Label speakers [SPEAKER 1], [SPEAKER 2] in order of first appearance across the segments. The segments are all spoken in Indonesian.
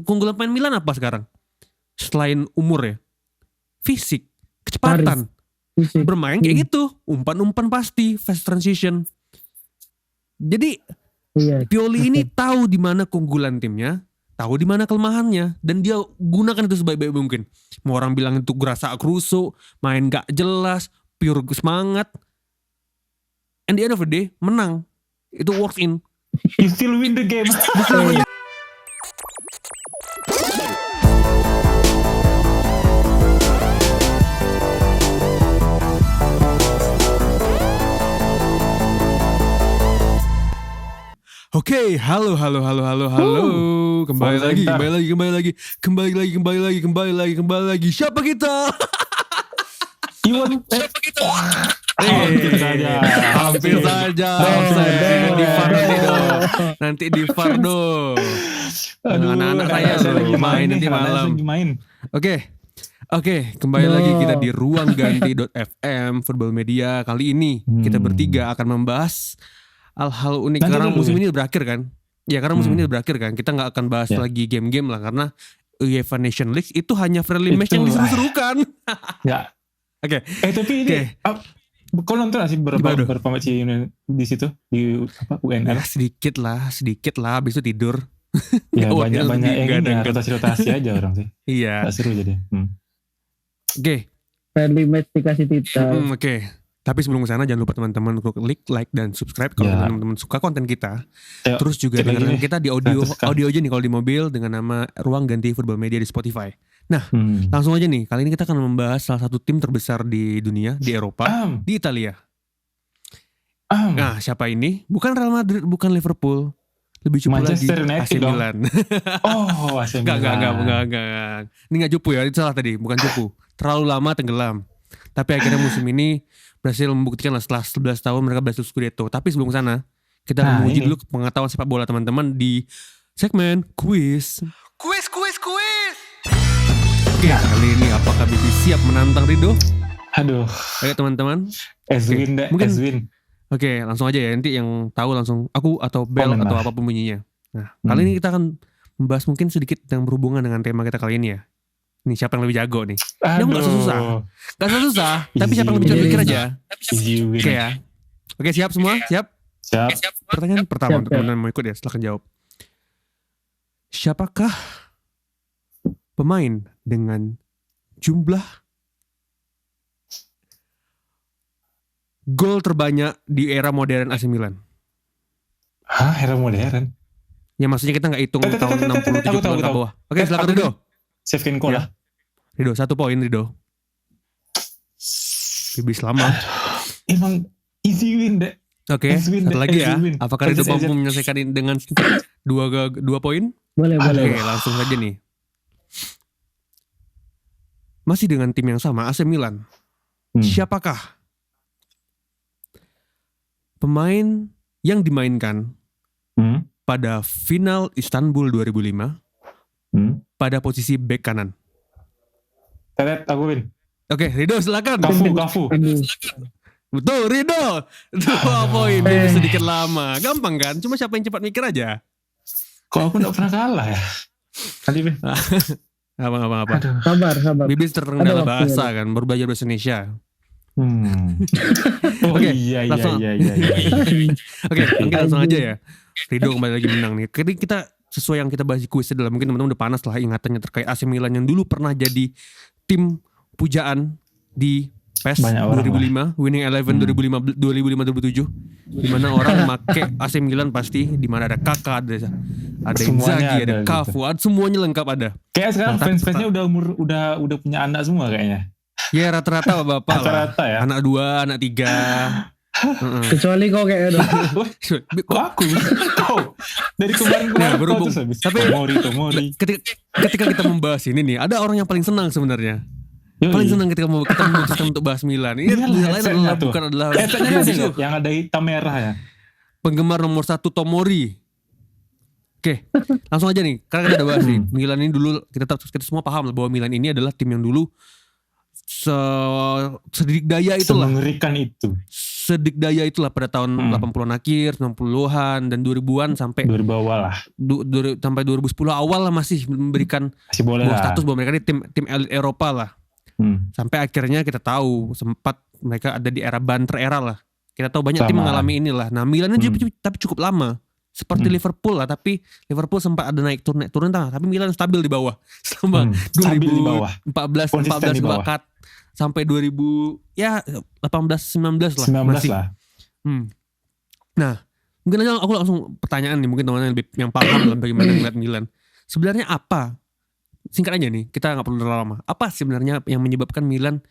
[SPEAKER 1] keunggulan pemain Milan apa sekarang? Selain umur ya, fisik, kecepatan, bermain kayak gitu, umpan pasti, fast transition. Jadi Pioli ini tahu di mana keunggulan timnya, tahu di mana kelemahannya, dan dia gunakan itu sebaik-baik mungkin. Mau orang bilang itu gerasa kruso, main gak jelas, pure semangat. And the end of the day, menang. Itu works in.
[SPEAKER 2] You still win the game.
[SPEAKER 1] Oke, halo. Kembali lagi. Siapa kita?
[SPEAKER 2] Iwan.
[SPEAKER 1] Siapa kita?
[SPEAKER 2] Hampir saja.
[SPEAKER 1] Nanti di Fardo. Anak-anak saya
[SPEAKER 2] lagi
[SPEAKER 1] main nanti malam. Oke, kembali lagi kita di ruangganti.fm Football Media. Kali ini kita bertiga akan membahas hal-hal unik karena musim ini udah berakhir kan. Ya karena musim ini udah berakhir kan. Kita gak akan bahas lagi game-game lah. Karena UEFA Nation League itu hanya friendly match yang diseru-serukan.
[SPEAKER 2] Ya. Oke. Tapi ini kau nonton gak sih berapa match di situ? Di UNL?
[SPEAKER 1] Ya, sedikit lah. Habis itu tidur.
[SPEAKER 2] Ya banyak yang ini rotasi aja orang sih.
[SPEAKER 1] Iya.
[SPEAKER 2] Gak seru jadi.
[SPEAKER 1] Oke.
[SPEAKER 3] Friendly match dikasih titel.
[SPEAKER 1] Oke. Tapi sebelum kesana jangan lupa teman-teman untuk like dan subscribe kalau teman-teman suka konten kita. Terus juga dengerin kita di audio aja nih kalau di mobil dengan nama Ruang Ganti Football Media di Spotify. Nah, langsung aja nih. Kali ini kita akan membahas salah satu tim terbesar di dunia, di Eropa, di Italia. Nah, siapa ini? Bukan Real Madrid, bukan Liverpool. Lebih cupu lagi AC Milan.
[SPEAKER 2] AC Milan.
[SPEAKER 1] Enggak. Ini gak cupu ya, itu salah tadi, bukan cupu. Terlalu lama tenggelam. Tapi akhirnya musim ini berhasil membuktikan lah setelah 11 tahun mereka berhasil Scudetto. Tapi sebelum sana kita akan menguji dulu pengetahuan sepak bola teman-teman di segmen quiz. Oke, kali ini apakah Bibi siap menantang Rido?
[SPEAKER 2] Aduh.
[SPEAKER 1] Ayo teman-teman.
[SPEAKER 2] Ezwin.
[SPEAKER 1] Oke, langsung aja ya. Nanti yang tahu langsung aku atau Bel atau apapun bunyinya. Nah, kali ini kita akan membahas mungkin sedikit yang berhubungan dengan tema kita kali ini ya. Nih siapa yang lebih jago nih? Ini gak susah. Tapi siapa yang lebih cepat mikir aja. Oke ya. Oke, siap semua? Siap. Pertanyaan pertama untuk teman-teman mau ikut ya, silahkan jawab. Siapakah pemain dengan jumlah gol terbanyak di era modern AC Milan?
[SPEAKER 2] Era modern?
[SPEAKER 1] Ya maksudnya kita gak hitung tahun 60-70 ke bawah. Oke, silakan Rido.
[SPEAKER 2] Shevchenko lah.
[SPEAKER 1] Rido, 1 poin Rido. Bibi selamat.
[SPEAKER 2] Emang easy win deh.
[SPEAKER 1] Oke, satu lagi ya. Apakah Rido mampu menyelesaikan dengan 2 poin?
[SPEAKER 3] Boleh.
[SPEAKER 1] Oke, langsung saja nih. Masih dengan tim yang sama, AC Milan. Siapakah pemain yang dimainkan pada final Istanbul 2005 pada posisi bek kanan?
[SPEAKER 2] Aku win.
[SPEAKER 1] Oke, Rido silakan.
[SPEAKER 2] Kafu.
[SPEAKER 1] Betul, Rido. 2 poin. Ini sedikit lama. Gampang kan? Cuma siapa yang cepat mikir aja.
[SPEAKER 2] Kok aku gak pernah kalah ya? Kali ini.
[SPEAKER 1] Apa?
[SPEAKER 3] Sabar.
[SPEAKER 1] Bibis terkendala bahasa kan, baru belajar bahasa Indonesia.
[SPEAKER 2] Oke, iya.
[SPEAKER 1] Oke, mungkin langsung aja ya. Rido kembali lagi menang nih. Kita sesuai yang kita bahas di kuis adalah mungkin teman-teman udah panas lah ingatannya terkait AC Milan yang dulu pernah jadi tim pujaan di PES 2005, Winning Eleven 2005-2007, di mana orang make AC Milan pasti di mana ada Kakak, ada Inzaghi, ada Cafu, semuanya lengkap ada.
[SPEAKER 2] Kayak sekarang fans-fansnya udah punya anak semua kayaknya.
[SPEAKER 1] Ya rata-rata bapak
[SPEAKER 2] rata-rata
[SPEAKER 1] lah.
[SPEAKER 2] Ya.
[SPEAKER 1] Anak 2, anak 3.
[SPEAKER 3] Kecuali kau kayaknya
[SPEAKER 2] kok aku dari kemarin
[SPEAKER 1] berhubung tapi
[SPEAKER 2] Tomori.
[SPEAKER 1] Ketika kita membahas ini nih ada orang yang paling senang sebenarnya. Paling senang ketika kita memutuskan untuk bahas Milan. Ini lain adalah
[SPEAKER 2] yang ada hitam merah ya.
[SPEAKER 1] Penggemar nomor 1 Tomori. Oke, langsung aja nih. Karena kita udah bahas nih. Milan ini dulu kita semua paham bahwa Milan ini adalah tim yang dulu sedikdaya itulah.
[SPEAKER 2] Semengerikan itu.
[SPEAKER 1] Sedikdaya itulah pada tahun 80-an akhir, 90-an dan 2000-an sampai
[SPEAKER 2] 2000 awal lah.
[SPEAKER 1] Sampai 2010 awal lah masih memberikan
[SPEAKER 2] Masih boleh lah.
[SPEAKER 1] status bahwa mereka ini tim elit Eropa lah. Sampai akhirnya kita tahu sempat mereka ada di era banter era lah. Kita tahu banyak tim mengalami inilah. Nah, Milan ini tapi cukup lama. Seperti Liverpool lah, tapi Liverpool sempat ada naik turun tapi Milan stabil di bawah selama 2014 bakat sampai 2000 ya 18-19 lah
[SPEAKER 2] 19
[SPEAKER 1] masih.
[SPEAKER 2] lah.
[SPEAKER 1] Nah, mungkin aja aku langsung pertanyaan nih, mungkin teman-teman yang paham dalam bagaimana ngeliat Milan. Sebenarnya apa? Singkat aja nih, kita nggak perlu terlalu lama. Apa sebenarnya yang menyebabkan Milan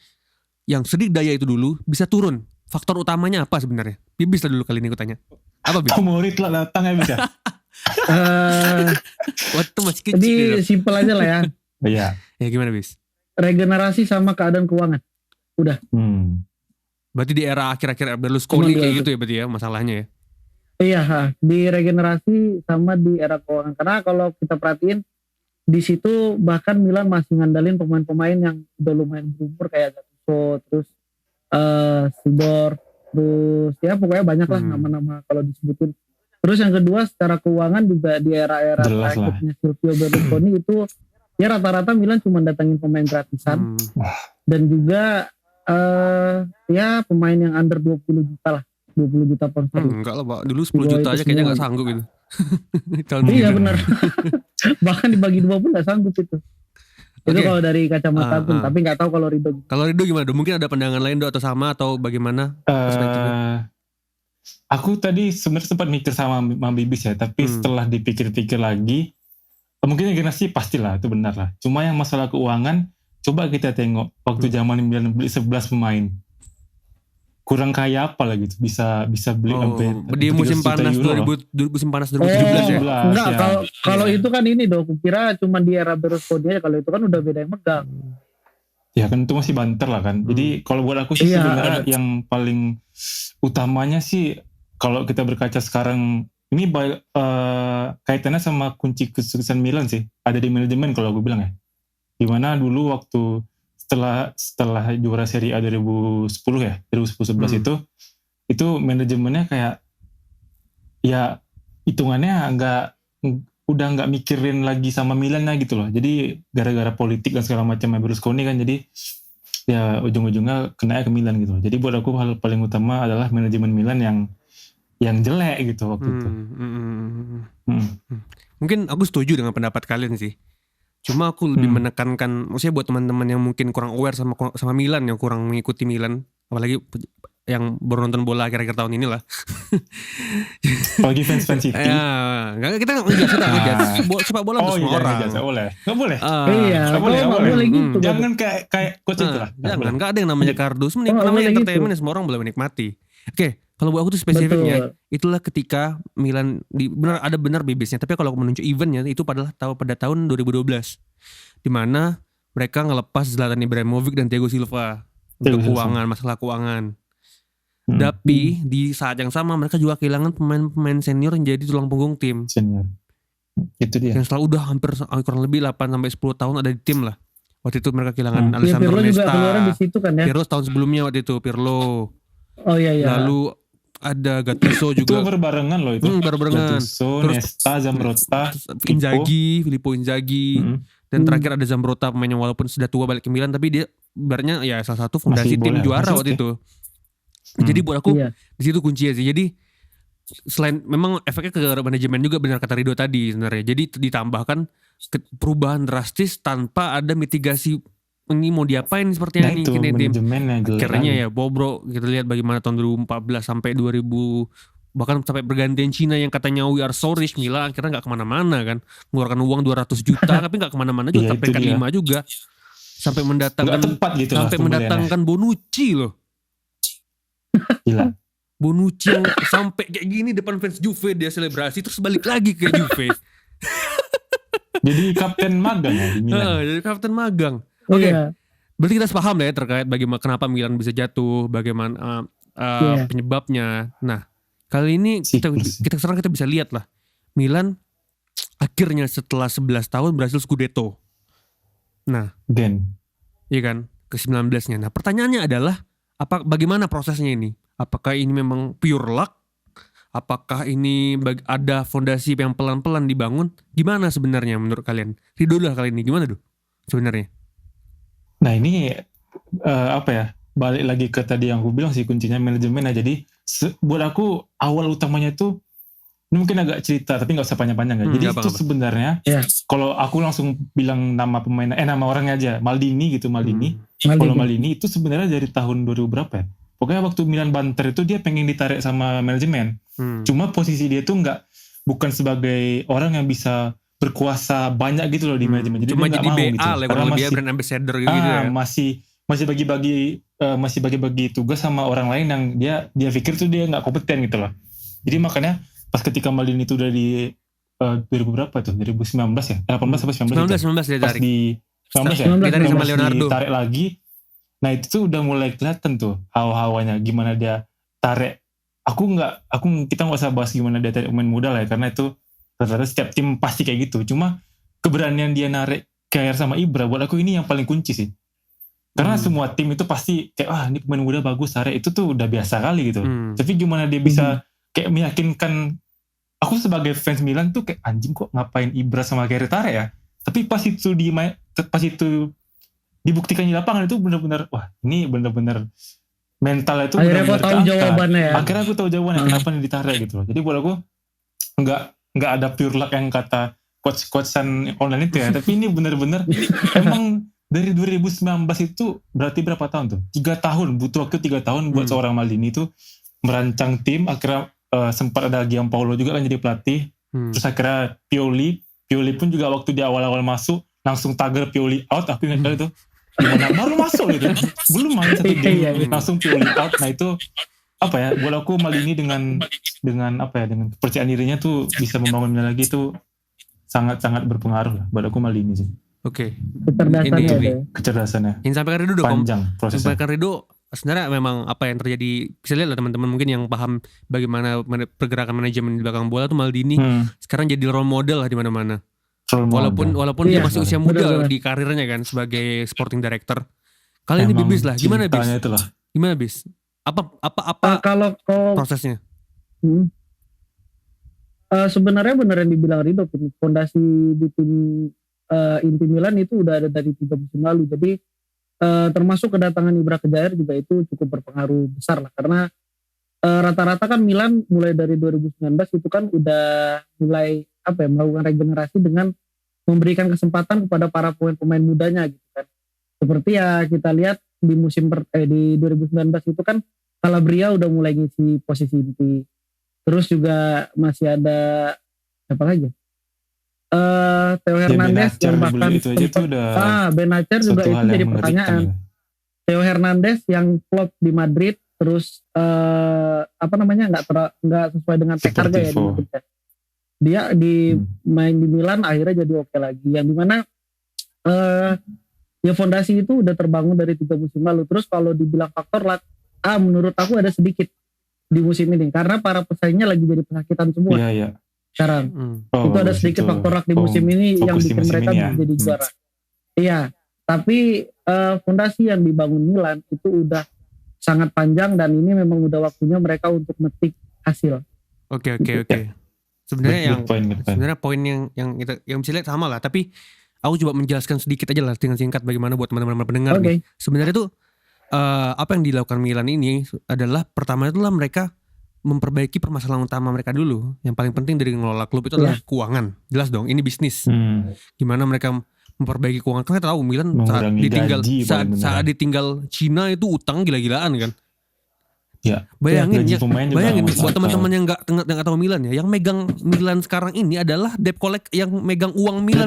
[SPEAKER 1] yang sedikdaya itu dulu bisa turun? Faktor utamanya apa sebenarnya? Bibis lah dulu kali ini aku tanya. Apa Bibis?
[SPEAKER 2] Tomori telah datang ya bisa.
[SPEAKER 1] Waktu masih kecil.
[SPEAKER 3] Jadi simpel aja lah ya.
[SPEAKER 2] Iya.
[SPEAKER 1] Ya gimana Bis?
[SPEAKER 3] Regenerasi sama keadaan keuangan. Udah.
[SPEAKER 1] Berarti di era akhir-akhir Berlusconi kayak gitu ya berarti ya masalahnya ya?
[SPEAKER 3] Iya, di regenerasi sama di era keuangan. Karena kalau kita perhatiin di situ bahkan Milan masih ngandalin pemain-pemain yang udah lumayan berumur kayak Gattuso, terus Sidor, terus ya pokoknya banyak lah nama-nama kalau disebutin. Terus yang kedua secara keuangan juga di era-era terakhirnya Silvio Berlusconi itu ya rata-rata Milan cuma datangin pemain gratisan dan juga ya pemain yang under 20 juta lah, 20 juta pound sterling.
[SPEAKER 1] Enggak lah Pak, dulu 10 juta aja kayaknya gak sanggup gitu.
[SPEAKER 3] Iya benar. Bahkan dibagi 2 pun gak sanggup itu. Itu kalau dari kacamata pun, tapi gak tahu kalau Ridho.
[SPEAKER 1] Kalau Ridho gimana? Mungkin ada pandangan lain atau sama atau bagaimana perspektifnya?
[SPEAKER 2] Aku tadi sebenarnya sempat mikir sama Bibis ya, tapi setelah dipikir-pikir lagi, mungkin generasi pastilah itu benar lah. Cuma yang masalah keuangan, coba kita tengok waktu zaman Milan beli 11 pemain. Kurang kaya apa lah gitu, bisa beli sampai
[SPEAKER 1] di musim panas 2017 ya.
[SPEAKER 3] Enggak, kalau itu kan ini dong, kira cuma di era Berlusconi aja, kalau itu kan udah beda yang megang.
[SPEAKER 2] Ya kan itu masih banter lah kan. Jadi kalau buat aku sih sebenarnya yang paling utamanya sih kalau kita berkaca sekarang ini kaitannya sama kunci kesuksesan Milan sih. Ada di manajemen kalau aku bilang ya. Dimana dulu waktu setelah juara Serie A 2010 ya, 2011 itu manajemennya kayak ya hitungannya udah nggak mikirin lagi sama Milan lah gitu loh. Jadi gara-gara politik dan segala macam Berlusconi kan, jadi ya ujung-ujungnya kena ke Milan gitu. Jadi buat aku hal paling utama adalah manajemen Milan yang jelek gitu waktu itu.
[SPEAKER 1] Mungkin aku setuju dengan pendapat kalian sih. Cuma aku lebih menekankan, maksudnya buat teman-teman yang mungkin kurang aware sama Milan, yang kurang mengikuti Milan, apalagi yang baru nonton bola akhir-akhir tahun ini lah.
[SPEAKER 2] Apalagi fans City.
[SPEAKER 1] Ya, kita ngejudge sepak bola untuk semua orang.
[SPEAKER 2] Nggak boleh.
[SPEAKER 3] Iya, nggak boleh gitu.
[SPEAKER 2] Jangan kayak coach itu lah.
[SPEAKER 1] Jangan, nggak ada yang namanya kardus. Namanya entertainment, semua orang boleh menikmati. Oke. Kalau buat aku tuh spesifiknya, itulah ketika Milan benar bibisnya. Tapi kalau aku menunjuk eventnya itu pada tahun 2012, di mana mereka ngelepas Zlatan Ibrahimovic dan Thiago Silva untuk masalah keuangan. Tapi di saat yang sama mereka juga kehilangan pemain-pemain senior yang jadi tulang punggung tim.
[SPEAKER 2] Senior. Itu dia.
[SPEAKER 1] Yang setelah udah hampir kurang lebih 8-10 tahun ada di tim lah. Waktu itu mereka kehilangan Alessandro Nesta. Pirlo tahun sebelumnya waktu itu Pirlo.
[SPEAKER 3] Oh iya.
[SPEAKER 1] Lalu ada Gattuso juga.
[SPEAKER 2] Itu berbarengan loh itu.
[SPEAKER 1] Berbarengan.
[SPEAKER 2] Gattuso, Nesta, Zambrotta,
[SPEAKER 1] Filippo Inzaghi. Dan terakhir ada Zambrotta, pemain yang walaupun sudah tua balik ke Milan, tapi dia ibaratnya ya salah satu fondasi tim juara waktu itu. Jadi buat aku di situ kuncinya sih. Jadi selain memang efeknya ke manajemen juga, benar kata Ridho tadi sebenarnya. Jadi ditambahkan perubahan drastis tanpa ada mitigasi. Ini mau diapain seperti ini tim. Akhirnya ya bobrok. Kita lihat bagaimana tahun 2014 sampai 2000, bahkan sampai pergantian Cina yang katanya we are so rich, Milan akhirnya gak kemana-mana kan, mengeluarkan uang 200 juta tapi gak kemana-mana juga, sampai peringkat 5 juga, sampai mendatangkan
[SPEAKER 2] gitu
[SPEAKER 1] sampai mendatangkan Bonucci loh.
[SPEAKER 2] Gila.
[SPEAKER 1] Bonucci yang sampai kayak gini depan fans Juve dia selebrasi terus balik lagi ke Juve.
[SPEAKER 2] Jadi kapten magang ya di Milan.
[SPEAKER 1] Jadi kapten magang. Oke. Berarti kita sepaham lah ya terkait bagaimana kenapa Milan bisa jatuh, bagaimana penyebabnya. Nah, kali ini kita sekarang kita bisa lihat lah. Milan akhirnya setelah 11 tahun berhasil Scudetto. Nah,
[SPEAKER 2] iya
[SPEAKER 1] kan? ke 19-nya. Nah, pertanyaannya adalah bagaimana prosesnya ini? Apakah ini memang pure luck? Apakah ini ada fondasi yang pelan-pelan dibangun? Gimana sebenarnya menurut kalian? Ridho lah kali ini gimana tuh sebenarnya?
[SPEAKER 2] Nah ini apa ya? Balik lagi ke tadi yang aku bilang sih, kuncinya manajemen. Nah jadi buat aku awal utamanya tuh, ini mungkin agak cerita tapi nggak usah panjang-panjang ya. Jadi itu sebenarnya kalau aku langsung bilang nama pemain, nama orangnya aja, Maldini gitu, Maldini. Kalau Maldini itu sebenarnya dari tahun 2000 berapa ya? Pokoknya waktu Milan banter itu dia pengen ditarik sama manajemen. Cuma posisi dia tuh bukan sebagai orang yang bisa berkuasa banyak gitu loh di manajemen. Jadi
[SPEAKER 1] cuma
[SPEAKER 2] dia
[SPEAKER 1] jadi
[SPEAKER 2] mau
[SPEAKER 1] BA
[SPEAKER 2] gitu.
[SPEAKER 1] lah, karena dia brand ambassador gitu ya.
[SPEAKER 2] Masih bagi-bagi tugas sama orang lain yang dia pikir tuh dia nggak kompeten gitu loh. Jadi makanya pas ketika Maldini itu udah di 2000 berapa tuh? 2019 ya? 18 sampai 19
[SPEAKER 1] dia
[SPEAKER 2] pas
[SPEAKER 1] tarik.
[SPEAKER 2] di 19 ya?
[SPEAKER 1] Ditarik sama Leonardo.
[SPEAKER 2] Ditarik lagi. Nah itu tuh udah mulai kelihatan tuh hawa-hawanya gimana dia tarik. Kita nggak usah bahas gimana dia tarik pemain muda lah ya, karena itu rata-rata setiap tim pasti kayak gitu. Cuma keberanian dia narik Kjaer sama Ibra buat aku ini yang paling kunci sih. Karena semua tim itu pasti kayak ini pemain muda bagus tarik, itu tuh udah biasa kali gitu. Tapi gimana dia bisa kayak meyakinkan, aku sebagai fans Milan tuh kayak anjing kok ngapain Ibra sama Kjaer tarik ya. Tapi pas itu dibuktikan di lapangan itu benar-benar ini benar-benar mental itu
[SPEAKER 3] akhirnya
[SPEAKER 2] benar-benar
[SPEAKER 3] tahu jawabannya ya.
[SPEAKER 2] Akhirnya aku tahu jawabannya kenapa ini ditarik gitu loh. Jadi buat aku nggak ada pure luck yang kata coach-coachan online itu ya. Tapi ini benar-benar emang dari 2019 itu berarti berapa tahun tuh? 3 tahun, butuh waktu 3 tahun buat seorang Maldini itu merancang tim. Akhirnya sempat ada Gianpaolo juga kan jadi pelatih. Terus akhirnya Pioli pun juga waktu di awal-awal masuk langsung tagar Pioli out. Aku ingat kali itu gimana baru masuk gitu, belum main 1 game langsung Pioli out. Nah itu apa ya, buat aku Maldini dengan kepercayaan dirinya tuh bisa membangunnya lagi, itu sangat-sangat berpengaruh lah buat aku Maldini sih.
[SPEAKER 1] Oke.
[SPEAKER 2] Kecerdasannya.
[SPEAKER 1] Yang sampaikan Ridho
[SPEAKER 2] panjang prosesnya.
[SPEAKER 1] Sampaikan Ridho sebenarnya memang apa yang terjadi, bisa lihat lah teman-teman mungkin yang paham bagaimana pergerakan manajemen di belakang bola tuh Maldini sekarang jadi role model lah di mana-mana. Walaupun dia masih usia muda di karirnya kan sebagai sporting director. Kali ini Bis lah, gimana Bis? Gimana Bis? Apa
[SPEAKER 3] kalau
[SPEAKER 1] prosesnya?
[SPEAKER 3] Sebenarnya benar yang dibilang Ridho, fondasi di tim inti Milan itu udah ada dari 3 musim lalu. Jadi termasuk kedatangan Ibra Kjaer juga itu cukup berpengaruh besar lah, karena rata-rata kan Milan mulai dari 2019 itu kan udah mulai melakukan regenerasi dengan memberikan kesempatan kepada para pemain mudanya gitu kan. Seperti ya kita lihat di di 2019 itu kan Calabria udah mulai ngisi posisi inti. Terus juga masih ada siapa lagi? Theo Hernandez yang bahkan Benacer juga itu jadi pertanyaan. Ya. Theo Hernandez yang flop di Madrid, terus nggak sesuai dengan harga ya di Madrid. Dia main di Milan akhirnya jadi oke lagi. Yang dimana ya fondasi itu udah terbangun dari 3 musim lalu. Terus kalau dibilang faktor luck, menurut aku ada sedikit di musim ini karena para pesaingnya lagi jadi pesakitan semua.
[SPEAKER 2] Iya.
[SPEAKER 3] Sekarang itu ada sedikit faktor luck di musim ini yang bikin mereka jadi juara. Iya, tapi fondasi yang dibangun Milan itu udah sangat panjang dan ini memang udah waktunya mereka untuk metik hasil.
[SPEAKER 1] Oke. Sebenarnya poin yang bisa lihat sama lah, tapi aku coba menjelaskan sedikit aja lah dengan singkat bagaimana buat teman-teman pendengar nih. Sebenarnya tuh apa yang dilakukan Milan ini adalah pertama itulah mereka memperbaiki permasalahan utama mereka dulu. Yang paling penting dari ngelola klub itu adalah keuangan. Jelas dong, ini bisnis. Gimana mereka memperbaiki keuangan. Kan kita tahu Milan saat ditinggal Cina itu utang gila-gilaan kan.
[SPEAKER 2] Ya,
[SPEAKER 1] bayangin buat teman-teman yang nggak tahu Milan ya, yang megang Milan sekarang ini adalah debt collector, yang megang uang Milan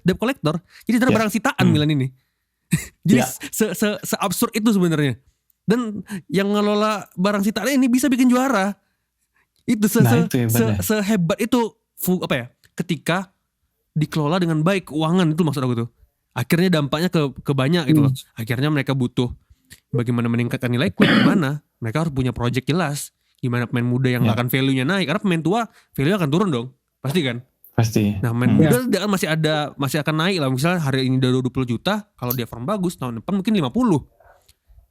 [SPEAKER 1] debt collector. Jadi ada barang sitaan Milan ini. Jadi se absurd itu sebenarnya. Dan yang ngelola barang sitaan ini bisa bikin juara. Itu sehebat itu ketika dikelola dengan baik keuangan, itu maksud aku tuh. Akhirnya dampaknya ke banyak gitu loh. Akhirnya mereka butuh bagaimana meningkatkan nilai klub, gimana? Mereka harus punya project jelas. Gimana pemain muda yang akan value-nya naik, karena pemain tua value akan turun dong. Pasti kan?
[SPEAKER 2] Pasti.
[SPEAKER 1] Nah main muda dia kan masih akan naik lah. Misalnya hari ini udah 20 juta, kalau dia form bagus tahun depan mungkin 50.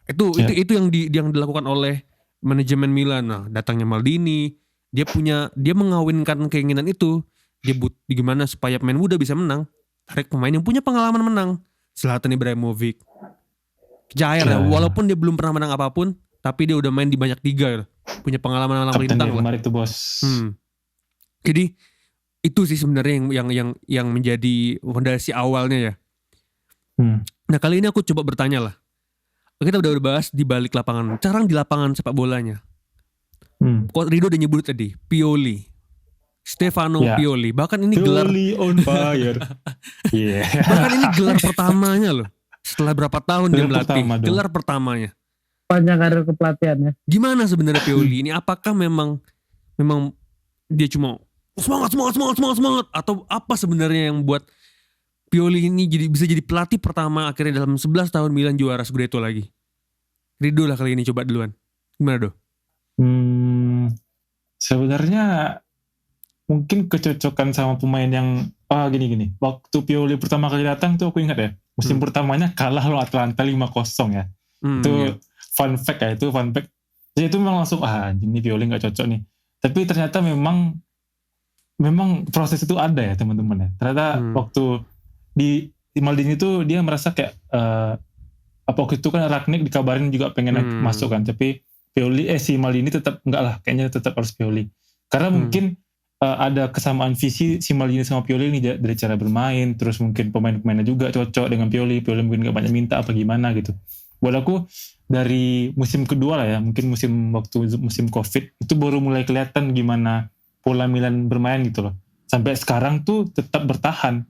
[SPEAKER 1] Itu yang dilakukan oleh manajemen Milan. Nah, datangnya Maldini, dia mengawinkan keinginan itu. Dia gimana supaya pemain muda bisa menang, tarik pemain yang punya pengalaman menang. Zlatan Ibrahimovic, Jair ya, walaupun dia belum pernah menang apapun, tapi dia udah main di banyak liga, punya pengalaman melintang lah.
[SPEAKER 2] Kapten itu bos.
[SPEAKER 1] Jadi itu sih sebenarnya yang menjadi fondasi awalnya ya. Nah kali ini aku coba bertanya lah. Kita udah bahas di balik lapangan. Sekarang di lapangan sepak bolanya. Kok Rido udah nyebut tadi, Pioli. Stefano Pioli. Bahkan ini
[SPEAKER 2] Pioli on fire.
[SPEAKER 1] Bahkan ini gelar pertamanya loh. Setelah berapa tahun dia melatih. Gelar pertamanya.
[SPEAKER 3] Panjang karir kepelatihannya.
[SPEAKER 1] Gimana sebenarnya Pioli ini? Apakah memang dia cuma semangat atau apa sebenarnya yang buat Pioli ini bisa jadi pelatih pertama akhirnya dalam 11 tahun Milan juara Scudetto lagi? Rido lah kali ini coba duluan. Gimana Do?
[SPEAKER 2] Sebenarnya mungkin kecocokan sama pemain yang gini. Waktu Pioli pertama kali datang tuh aku ingat ya. Musim pertamanya kalah lo Atalanta 5-0 ya. Itu fun fact ya, itu fun fact. Jadi itu memang langsung ini Pioli gak cocok nih. Tapi ternyata memang proses itu ada ya teman-teman ya. Ternyata waktu di Maldini itu dia merasa kayak waktu itu kan Rangnick dikabarin juga pengen masuk kan, tapi si Maldini tetap enggak lah, kayaknya tetap harus Pioli. Karena mungkin ada kesamaan visi si Maldini sama Pioli ini dari cara bermain, terus mungkin pemain-pemainnya juga cocok dengan Pioli mungkin gak banyak minta apa gimana gitu. Buat aku dari musim kedua lah ya, mungkin musim Covid itu baru mulai kelihatan gimana pola Milan bermain gitu loh. Sampai sekarang tuh tetap bertahan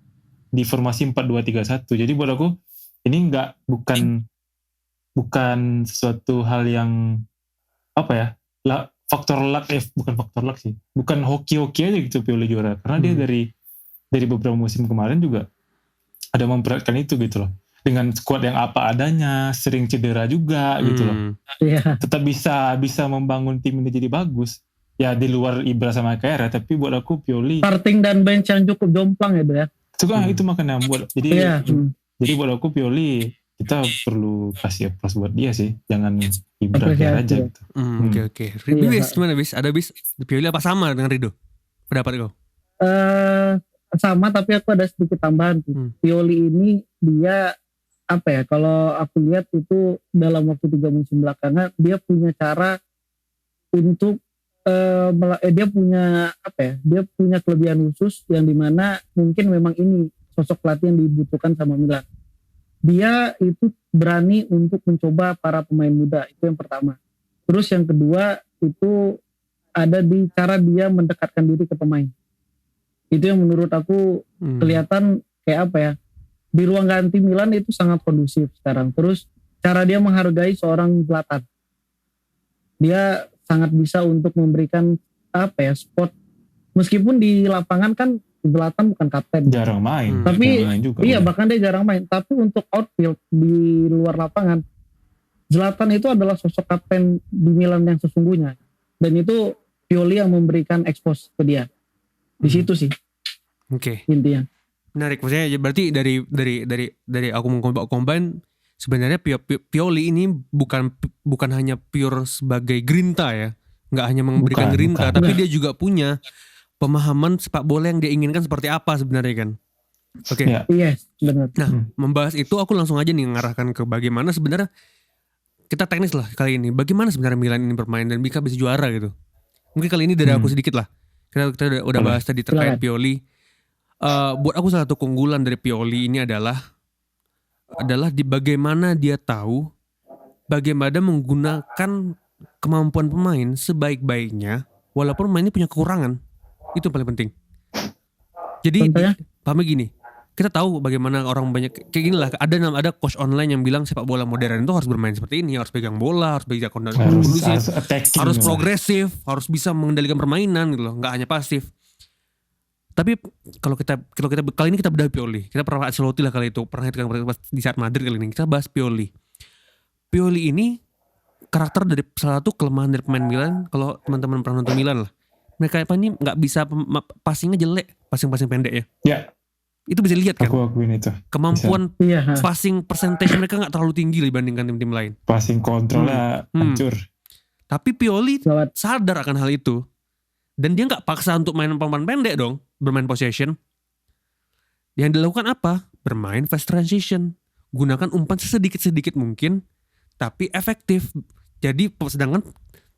[SPEAKER 2] di formasi 4-2-3-1. Jadi buat aku ini bukan sesuatu hal yang faktor luck, bukan faktor luck sih. Bukan hoki-hoki aja gitu Pioli juara. Karena dia dari beberapa musim kemarin juga ada memperlihatkan itu gitu loh. Dengan skuad yang apa adanya, sering cedera juga gitu loh. Tetap bisa membangun tim ini jadi bagus. Ya di luar Ibra sama Kera, tapi buat aku Pioli
[SPEAKER 3] starting dan bench yang cukup jomplang ya Bro ya.
[SPEAKER 2] Itu makanya buat jadi buat aku Pioli kita perlu kasih applause buat dia sih, jangan Ibra Kera aja gitu.
[SPEAKER 1] Oke. Bis gimana Bis? Ada Bis Pioli apa sama dengan Rido? Pendapat kau?
[SPEAKER 3] Sama, tapi aku ada sedikit tambahan. Pioli ini dia kalau aku lihat itu dalam waktu 3 musim belakangan dia punya cara untuk dia punya kelebihan khusus yang dimana mungkin memang ini sosok pelatih yang dibutuhkan sama Milan. Dia itu berani untuk mencoba para pemain muda, itu yang pertama. Terus yang kedua itu ada di cara dia mendekatkan diri ke pemain. Itu yang menurut aku kelihatan kayak di ruang ganti Milan itu sangat kondusif sekarang. Terus cara dia menghargai seorang Zlatan. Dia sangat bisa untuk memberikan spot. Meskipun di lapangan kan Zlatan bukan kapten.
[SPEAKER 2] Jarang main.
[SPEAKER 3] Tapi
[SPEAKER 2] juga,
[SPEAKER 3] bahkan dia jarang main. Tapi untuk outfield di luar lapangan, Zlatan itu adalah sosok kapten di Milan yang sesungguhnya. Dan itu Pioli yang memberikan expose ke dia. Di situ sih.
[SPEAKER 1] Oke.
[SPEAKER 3] Intinya.
[SPEAKER 1] Menarik, maksudnya berarti dari aku mau combine sebenarnya Pioli ini bukan hanya pure sebagai grinta ya, nggak hanya memberikan grinta, tapi dia juga punya pemahaman sepak bola yang dia inginkan seperti apa sebenarnya kan. Oke.
[SPEAKER 3] Yes, benar.
[SPEAKER 1] Nah, membahas itu aku langsung aja nih ngarahkan ke bagaimana sebenarnya kita teknis lah kali ini. Bagaimana sebenarnya Milan ini bermain dan bisa juara gitu. Mungkin kali ini dari aku sedikit lah. Kita udah bahas tadi terkait Pioli. Buat aku salah satu keunggulan dari Pioli ini adalah di bagaimana dia tahu bagaimana menggunakan kemampuan pemain sebaik-baiknya walaupun pemain ini punya kekurangan. Itu paling penting. Jadi paham gini, kita tahu bagaimana orang banyak kayak gini lah, ada coach online yang bilang sepak bola modern itu harus bermain seperti ini, harus pegang bola, harus pegang kondisi, harus progresif, harus bisa mengendalikan permainan gitu loh, nggak hanya pasif. Tapi kalau kita kali ini kita bedah Pioli. Kita pernah Ancelotti lah kali itu, pernah di saat Madrid kali ini kita bahas Pioli. Pioli ini karakter dari salah satu kelemahan dari pemain Milan. Kalau teman-teman pernah nonton Milan lah, mereka ini nggak bisa passingnya jelek. passing pendek ya.
[SPEAKER 2] Ya.
[SPEAKER 1] Itu bisa lihat kan.
[SPEAKER 2] Aku akuin itu.
[SPEAKER 1] Kemampuan
[SPEAKER 3] Iya.
[SPEAKER 1] passing percentage mereka gak terlalu tinggi dibandingkan tim-tim lain.
[SPEAKER 2] Passing kontrolnya hancur.
[SPEAKER 1] Tapi Pioli
[SPEAKER 3] Lewat.
[SPEAKER 1] sadar akan hal itu. Dan dia gak paksa untuk main pemain pendek dong. Bermain possession. Yang dilakukan apa? Bermain fast transition. Gunakan umpan sedikit-sedikit mungkin. Tapi efektif. Jadi sedangkan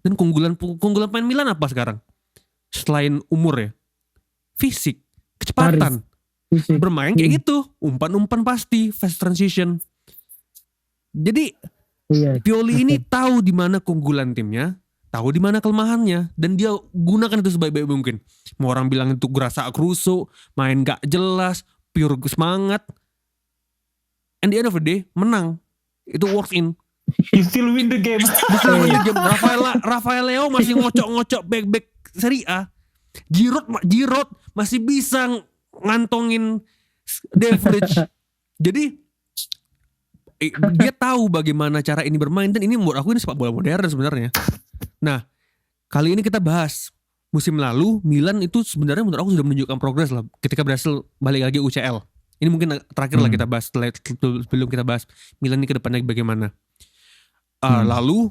[SPEAKER 1] dan keunggulan pemain Milan apa sekarang? Selain umur ya. Fisik. Kecepatan.
[SPEAKER 3] Fisik.
[SPEAKER 1] Bermain kayak gitu. Umpan-umpan pasti. Fast transition. Jadi
[SPEAKER 3] Iya.
[SPEAKER 1] Pioli ini tahu di mana keunggulan timnya, tahu di mana kelemahannya, dan dia gunakan itu sebaik-baik mungkin. Mau orang bilang itu gerasa Crusoe, main gak jelas, pure semangat. And the end of the day, menang. Itu works in.
[SPEAKER 2] You still win the game.
[SPEAKER 1] Rafael Leo masih ngocok-ngocok back Serie A. Giroud masih bisa ngantongin average. Jadi dia tahu bagaimana cara ini bermain, dan ini menurut aku ini sepak bola modern sebenarnya. Nah, kali ini kita bahas musim lalu Milan itu sebenarnya menurut aku sudah menunjukkan progres lah ketika berhasil balik lagi UCL. Ini mungkin terakhir lah kita bahas sebelum kita bahas Milan ini ke depannya bagaimana. Lalu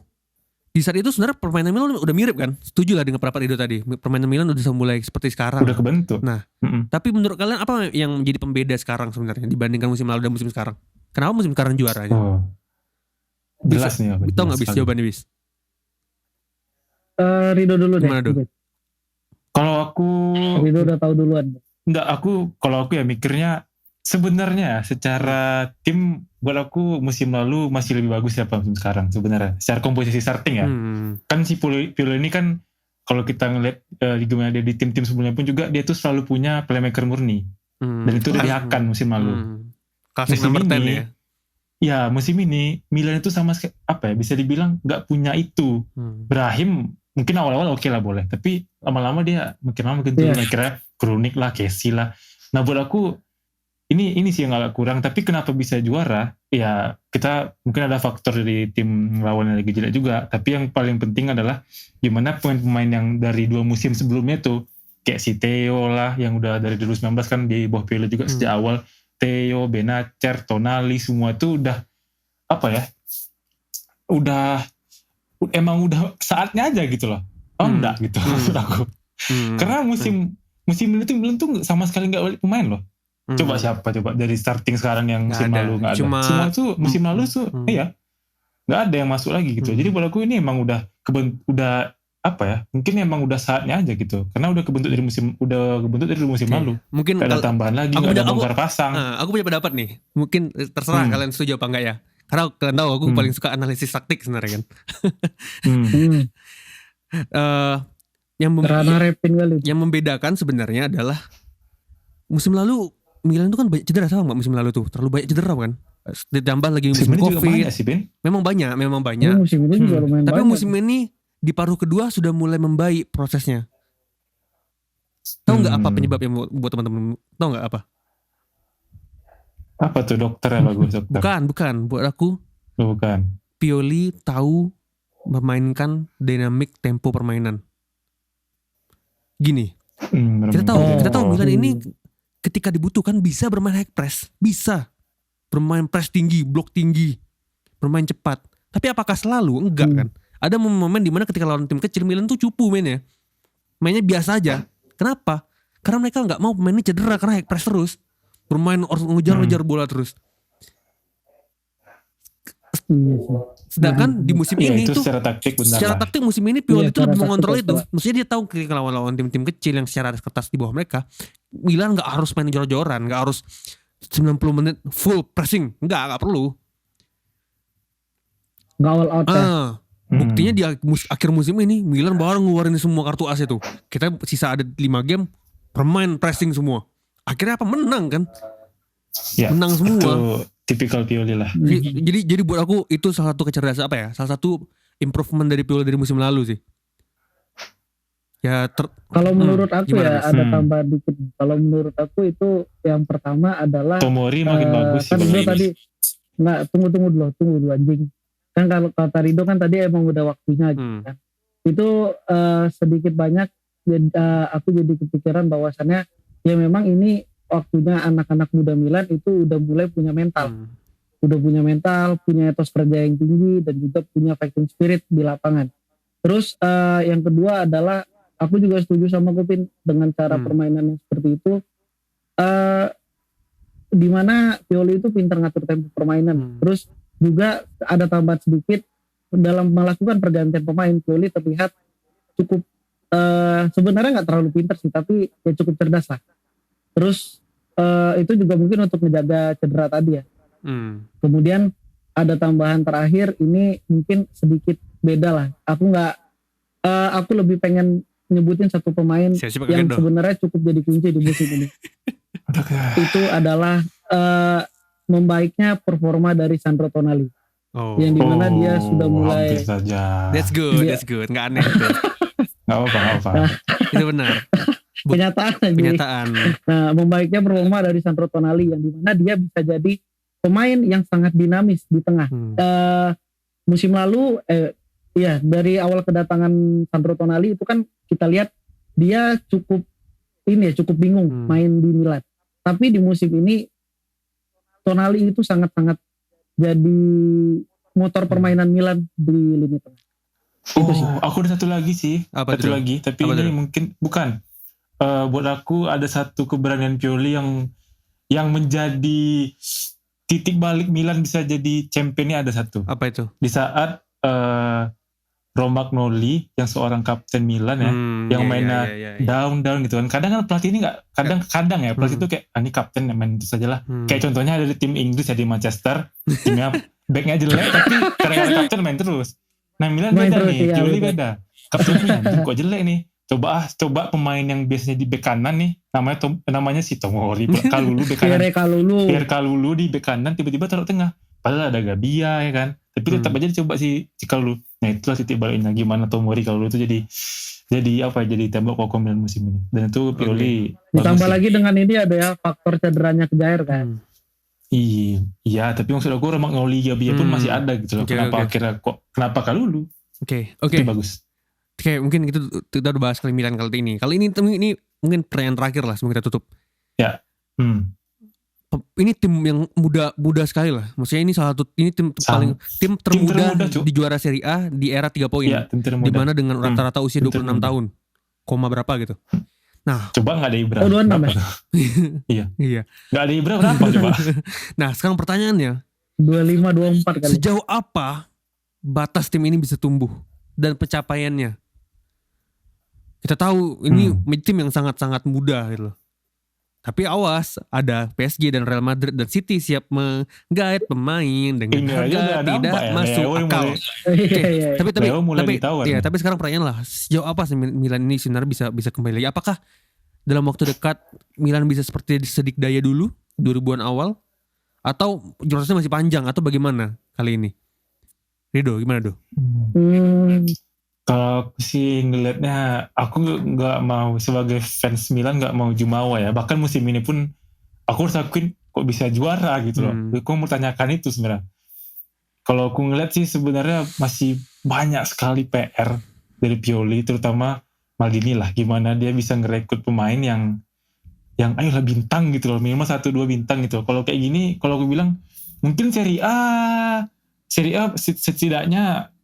[SPEAKER 1] di saat itu sebenarnya permainan Milan udah mirip kan? Setuju lah dengan pendapat Rido tadi. Permainan Milan udah mulai seperti sekarang.
[SPEAKER 2] Udah kebentuk.
[SPEAKER 1] Nah, tapi menurut kalian apa yang menjadi pembeda sekarang sebenarnya dibandingkan musim lalu dan musim sekarang? Kenapa musim sekarang juaranya?
[SPEAKER 2] Jelas nih.
[SPEAKER 1] Tahu nggak bis jawabannya bis?
[SPEAKER 3] Rido dulu deh.
[SPEAKER 1] Gimana dulu?
[SPEAKER 2] Kalau aku
[SPEAKER 3] Rido udah tahu duluan.
[SPEAKER 2] Enggak, kalau aku ya mikirnya sebenarnya secara tim buat aku musim lalu masih lebih bagus daripada musim sekarang sebenarnya. Secara komposisi starting ya. Kan si Pioli ini kan kalau kita ngeliat gimana dia di tim-tim sebelumnya pun juga dia tuh selalu punya playmaker murni. Dan itu udah dihakan musim lalu.
[SPEAKER 1] Klasik
[SPEAKER 2] musim
[SPEAKER 1] nomor 10
[SPEAKER 2] ini,
[SPEAKER 1] ya.
[SPEAKER 2] Ya musim ini Milan itu sama apa ya bisa dibilang nggak punya itu. Brahim mungkin awal-awal oke lah boleh, tapi lama-lama dia makin turun. Akhirnya Kronik lah, Kessie lah. Nah buat aku ini sih yang agak kurang. Tapi kenapa bisa juara? Ya kita mungkin ada faktor dari tim lawan yang lagi jelek juga. Tapi yang paling penting adalah gimana pemain-pemain yang dari 2 musim sebelumnya tuh kayak si Theo lah yang udah dari 2019 kan di bawah Pioli juga sejak awal. Theo, Benacer, Tonali semua itu udah apa ya? Emang udah saatnya aja gitu loh. Enggak gitu maksud aku. Karena musim ini tuh Milan tuh sama sekali enggak balik pemain loh. Coba siapa dari starting sekarang yang musim lalu enggak ada. Semua tuh musim lalu tuh iya. Enggak ada yang masuk lagi gitu. Jadi buat aku ini emang udah apa ya? Mungkin emang udah saatnya aja gitu. Karena udah kebentuk dari musim lalu.
[SPEAKER 1] Mungkin
[SPEAKER 2] ada tambahan lagi, ada bongkar pasang.
[SPEAKER 1] Aku punya pendapat nih. Mungkin terserah kalian setuju apa enggak ya. Karena kalian tahu aku paling suka analisis taktik sebenarnya kan. Yang membedakan sebenarnya adalah musim lalu Milan itu kan banyak cedera, sama nggak musim lalu tuh terlalu banyak cedera kan. Ditambah lagi musim Covid. Memang banyak.
[SPEAKER 3] Musim ini juga lumayan
[SPEAKER 1] tapi
[SPEAKER 3] banyak.
[SPEAKER 1] musim ini di paruh kedua sudah mulai membaik prosesnya. Tahu nggak apa penyebabnya buat teman-teman? Tahu nggak apa?
[SPEAKER 2] Apa tuh dokter yang bagus dokter?
[SPEAKER 1] Bukan. Buat aku.
[SPEAKER 2] Bukan.
[SPEAKER 1] Pioli tahu memainkan dinamik tempo permainan. Gini. Kita tahu Milan ini ketika dibutuhkan bisa bermain high press, bisa bermain press tinggi, blok tinggi, bermain cepat. Tapi apakah selalu? Enggak kan. Ada momen dimana ketika lawan tim kecil Milan tuh cupu mainnya biasa aja. Kenapa? Karena mereka nggak mau pemainnya cedera karena high press terus, bermain ngejar bola terus. Sedangkan di musim ini
[SPEAKER 2] itu
[SPEAKER 1] tuh
[SPEAKER 2] secara taktik
[SPEAKER 1] musim ini Pioli itu lebih mengontrol itu. Maksudnya dia tahu ketika lawan tim-tim kecil yang secara kertas di bawah mereka, Milan nggak harus main jor-joran, nggak harus 90 menit full pressing, nggak perlu.
[SPEAKER 3] Nggak all out ya.
[SPEAKER 1] Buktinya di akhir musim ini Milan baru ngeluarin semua kartu as itu. Kita sisa ada 5 game bermain pressing semua. Akhirnya apa? Menang kan?
[SPEAKER 2] Ya,
[SPEAKER 1] menang semua.
[SPEAKER 2] Itu tipikal Pioli lah.
[SPEAKER 1] Jadi buat aku itu salah satu kecerdasan apa ya? Salah satu improvement dari Pioli dari musim lalu sih. Ya
[SPEAKER 3] kalau menurut aku ya ada tambahan dikit. Kalau menurut aku itu yang pertama adalah
[SPEAKER 2] Tomori makin bagus
[SPEAKER 3] kan Rido tadi tunggu dulu anjing. Kan kalau kata Rido kan tadi emang udah waktunya gitu kan. Itu sedikit banyak aku jadi kepikiran bahwasannya ya memang ini waktunya anak-anak muda Milan itu udah mulai punya mental. Udah punya mental, punya etos kerja yang tinggi, dan juga punya fighting spirit di lapangan. Terus yang kedua adalah, aku juga setuju sama Kopin dengan cara permainan yang seperti itu. Dimana Pioli itu pintar ngatur tempo permainan. Terus juga ada tambahan sedikit, dalam melakukan pergantian pemain, Pioli terlihat cukup sebenarnya nggak terlalu pintar sih, tapi ya cukup cerdas lah. Terus itu juga mungkin untuk menjaga cedera tadi ya. Kemudian ada tambahan terakhir, ini mungkin sedikit beda lah. Aku lebih pengen nyebutin satu pemain yang sebenarnya cukup jadi kunci di musim ini. Itu adalah membaiknya performa dari Sandro Tonali. Yang dimana dia sudah mulai.
[SPEAKER 1] That's good, nggak aneh itu.
[SPEAKER 2] Nggak apa-apa.
[SPEAKER 1] Itu benar.
[SPEAKER 3] Kenyataan. Nah, membaiknya performa dari Sandro Tonali, yang dimana dia bisa jadi pemain yang sangat dinamis di tengah. Musim lalu, dari awal kedatangan Sandro Tonali itu kan kita lihat dia cukup bingung main di Milan. Tapi di musim ini Tonali itu sangat-sangat jadi motor permainan Milan di lini tengah.
[SPEAKER 2] Aku ada satu lagi sih. Satu lagi, tapi ini mungkin bukan. Buat aku ada satu keberanian Pioli yang menjadi titik balik Milan bisa jadi champion, ini ada satu.
[SPEAKER 1] Apa itu?
[SPEAKER 2] Di saat Romagnoli yang seorang kapten Milan yang mainnya down gitu kan. Kadang kan pelatih ini nggak, kadang ya pelatih itu kayak ini kapten main itu saja lah. Kayak contohnya ada di tim Inggris ya, di Manchester, timnya backnya jelek tapi karena kapten main terus. Nah Milan beda nih, Pioli beda. Kaptennya kok jelek nih. Coba pemain yang biasanya di bek kanan nih, namanya si Tomori, Kalulu bek kanan. Pierre Kalulu di bek kanan tiba-tiba taruh tengah. Padahal ada Gabia ya kan. Tapi tetap aja dicoba si Kalulu. Nah itulah titik baliknya, gimana Tomori Kalulu itu jadi tembok kokoh Milan musim ini. Dan itu Pioli.
[SPEAKER 3] Ditambah lagi dengan ini ada ya faktor cederanya Kejair kan.
[SPEAKER 2] Iya, tapi maksud aku Romagnoli Gabia pun masih ada gitu loh. Kenapa Kalulu?
[SPEAKER 1] Oke.
[SPEAKER 2] Itu bagus.
[SPEAKER 1] Oke, mungkin kita udah bahas kali Milan kali ini. Kali ini mungkin pertanyaan terakhir lah sebelum kita tutup.
[SPEAKER 2] Ya.
[SPEAKER 1] Ini tim yang muda sekali lah. Maksudnya ini tim termuda di juara Serie A di era 3 poin.
[SPEAKER 2] Ya,
[SPEAKER 1] di mana dengan rata-rata usia 26 tahun. Koma berapa gitu. Nah,
[SPEAKER 2] coba enggak ada Ibra.
[SPEAKER 3] 26
[SPEAKER 2] Iya. Enggak ada Ibra berapa coba?
[SPEAKER 1] Nah, sekarang pertanyaannya
[SPEAKER 3] 25 24 kali.
[SPEAKER 1] Sejauh apa batas tim ini bisa tumbuh dan pencapaiannya? Kita tahu ini tim yang sangat-sangat muda gitu loh. Tapi awas, ada PSG dan Real Madrid dan City siap menggait pemain dengan harga tidak masuk akal. Tapi sekarang pertanyaan lah, sejauh apa sih Milan ini sebenarnya bisa kembali lagi? Apakah dalam waktu dekat Milan bisa seperti Sedik Daya dulu 2000-an awal, atau prosesnya masih panjang, atau bagaimana kali ini? Rido, gimana Do?
[SPEAKER 2] Kalau aku sih ngelihatnya, aku nggak mau sebagai fans Milan nggak mau jumawa ya. Bahkan musim ini pun aku harus akuin kok bisa juara gitu loh. Aku mau tanyakan itu sebenarnya. Kalau aku ngelihat sih sebenarnya masih banyak sekali PR dari Pioli, terutama Maldini lah. Gimana dia bisa ngerekrut pemain yang ayolah bintang gitu loh, minimal 1-2 bintang gitu. Kalau kayak gini, kalau aku bilang mungkin Serie A setidaknya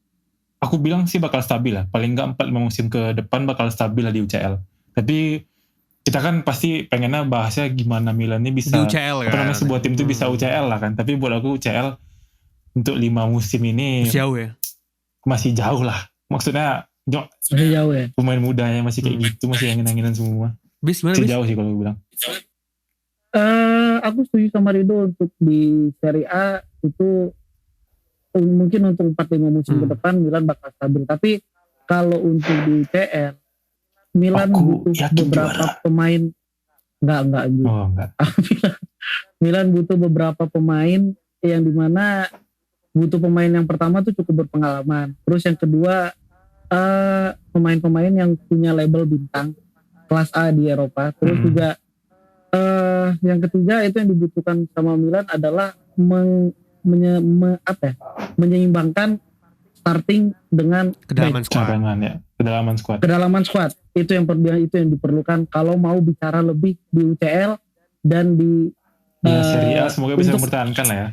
[SPEAKER 2] aku bilang sih bakal stabil lah. Paling nggak 4-5 musim ke depan bakal stabil lah di UCL. Tapi kita kan pasti pengennya bahasnya gimana Milan ini bisa,
[SPEAKER 1] UCL, kan?
[SPEAKER 2] Sebuah tim itu bisa UCL lah kan. Tapi buat aku UCL untuk 5 musim ini
[SPEAKER 1] jauh ya?
[SPEAKER 2] Masih jauh lah. Maksudnya
[SPEAKER 3] masih jauh ya?
[SPEAKER 2] Pemain mudanya masih kayak gitu, masih angin-anginan semua. Masih jauh sih kalau aku bilang.
[SPEAKER 3] Aku setuju sama Rido untuk di Serie A itu mungkin untuk 4-5 musim ke depan Milan bakal stabil. Tapi kalau untuk di UCL Milan butuh beberapa pemain enggak gitu. Milan butuh beberapa pemain yang dimana butuh pemain yang pertama tuh cukup berpengalaman. Terus yang kedua pemain-pemain yang punya label bintang kelas A di Eropa. Terus juga yang ketiga itu yang dibutuhkan sama Milan adalah menyeimbangkan starting dengan
[SPEAKER 1] kedalaman squad.
[SPEAKER 3] kedalaman squad itu yang diperlukan kalau mau bicara lebih di UCL dan di
[SPEAKER 2] Serie A semoga bisa mempertahankan lah ya.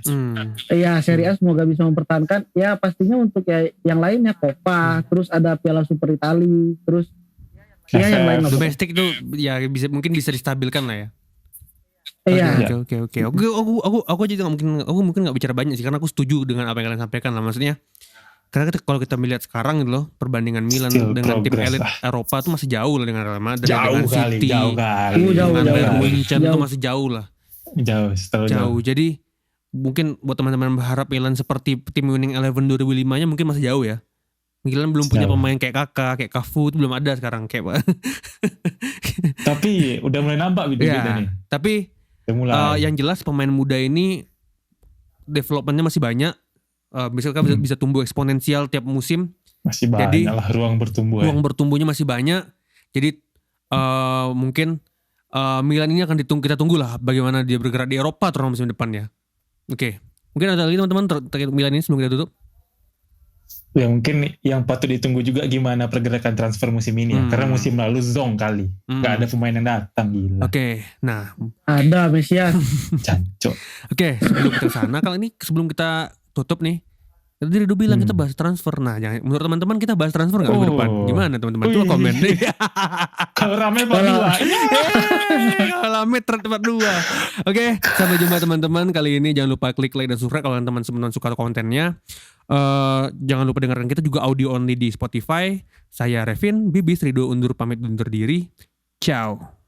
[SPEAKER 3] Iya, Serie A semoga bisa mempertahankan. Ya pastinya untuk ya yang lainnya Coppa, terus ada Piala Super Italia, terus ya yang lain.
[SPEAKER 1] Domestik itu ya mungkin bisa distabilkan lah ya.
[SPEAKER 3] Iya.
[SPEAKER 1] Oke. Aku aja mungkin nggak bicara banyak sih karena aku setuju dengan apa yang kalian sampaikan lah, maksudnya. Karena kalau kita melihat sekarang gitu loh, perbandingan Milan dengan tim elit Eropa tuh masih jauh lah dengan Real Madrid, dengan City, dengan Bayern Munchen tuh masih jauh lah. Jauh. Jadi mungkin buat teman-teman berharap Milan seperti tim Winning 11 2005-nya mungkin masih jauh ya. Milan belum punya pemain kayak Kakak, kayak Cafu, itu belum ada sekarang kayak
[SPEAKER 2] Tapi udah mulai nampak beda-beda nih.
[SPEAKER 1] Tapi yang jelas pemain muda ini developmentnya masih banyak. Misalkan bisa tumbuh eksponensial tiap musim.
[SPEAKER 2] Masih banyak lah ruang bertumbuh.
[SPEAKER 1] Ruang bertumbuhnya masih banyak. Jadi mungkin Milan ini akan kita tunggu lah bagaimana dia bergerak di Eropa terutama musim depan ya. Oke. Mungkin ada lagi teman-teman terkait Milan ini sebelum kita tutup.
[SPEAKER 2] Ya mungkin yang patut ditunggu juga gimana pergerakan transfer musim ini ya. Karena musim lalu zong kali. Gak ada pemain yang datang, gila.
[SPEAKER 1] Oke, nah.
[SPEAKER 3] Ada Mesias.
[SPEAKER 2] Cancok.
[SPEAKER 1] Oke, sebelum kita sana, sebelum kita tutup nih. Tadi Rido bilang kita bahas transfer. Nah, menurut teman-teman kita bahas transfer gak minggu depan? Gimana teman-teman? Coba komen deh.
[SPEAKER 2] Kalau rame part 2.
[SPEAKER 1] Kalau rame part 2. Oke, sampai jumpa teman-teman. Kali ini jangan lupa klik like dan subscribe kalau teman-teman suka kontennya. Jangan lupa dengarkan kita juga audio only di Spotify. Saya Revin, Bibis, Rido undur pamit diri. Ciao.